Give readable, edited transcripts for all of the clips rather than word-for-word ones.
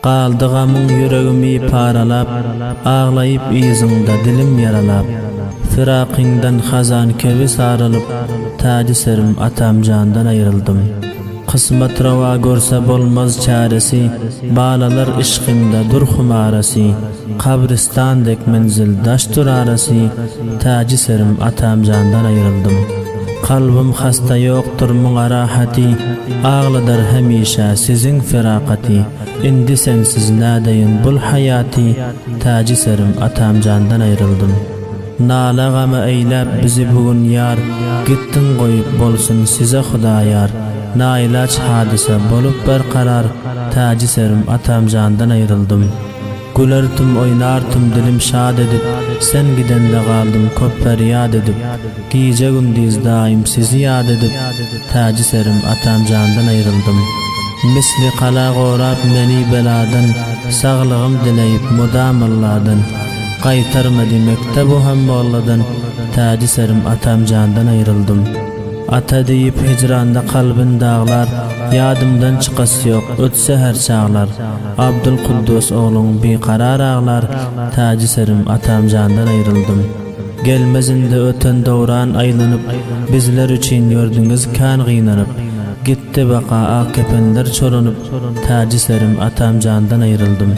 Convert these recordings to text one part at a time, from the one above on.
Qaldı gamyň yüregimi paralap, ağlayıp izinde dilim yaralap. Firaqiňdan hazan kebi sarılıp, taji serim atam jandan ayrıldım. Kısmet rava görse bolmaz çaresi, balalar işqimda dur humarasi. Kabristandek menzil daştur arasi, taji serim atam jandan ayrıldım. Kalbim hasta yoktur muňa rahati, ağladar hemişe sizin firaqati. Indi sensiz nädeyin bul hayati, taji serim atam jandan ayrıldım. Nala gama eylep bizi bugün yar, gittin goýup bolsun size Hudaýar. Nailaç hadise bolup berqarar, taji serim atam jandan ayrıldım. Gülertim oynartım dilim şad edip, sen gidende galdım köp feryat edip. Giýje gündüz daim sizi ýad edip, taji serim atam jandan ayrıldım. Misli qala gorap meni beladan, saglygym dileyip mudam Allahdan. Qaytarmady mektebu hem bolladan, taji serim atam jandan ayrıldım. Ata deyip hicranda kalbin dağlar, yadımdan çıkas yok ötse her çağlar. Abdülkuddus oğlum bir karar ağlar, taji serim atam jandan ayrıldım. Gelmezinde öten doğran aylanıp, bizler üçün gördüňiz kan gynanyp. Gitti baqa ak kepenler çoranyp, taji serim atam jandan ayrıldım.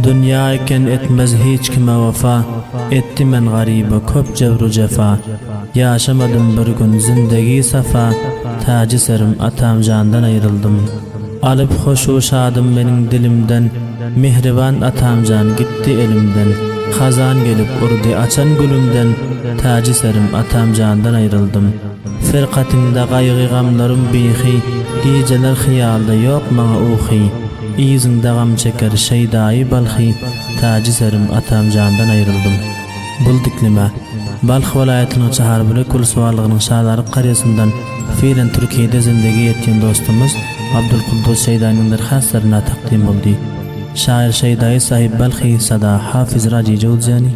Dünya eken etmez hiç kime wafa, etti men garibe köp jebru jefa. Yaşamadım bir gün zindagi safa, taji serim atam jandan ayrıldım. Alıp hoşu şadım meniň dilimden, mihriban atam jan gitti elimden. Hazan gelip urdi açan gülümden, taji serim atam jandan ayrıldım. Firqatynda gaýgy gamlarym bihi, gijeler hyýalda ýok maňa uhy. İzinde gam çeker şeydayi balhi, taji serim atam jandan ayrıldım. Buldiklime Balx welaýatynyň Çaharbüle Kulsuwalygynyň şaharlyk qarýasyndan fiilen Türkiýede zindigi etýän dostumuz Abdülkuddus Şeýdanyň derhaslaryna takdim boldy. Şair Şeýdaý sahip Balxy sada Hafiz Raji Jawzani.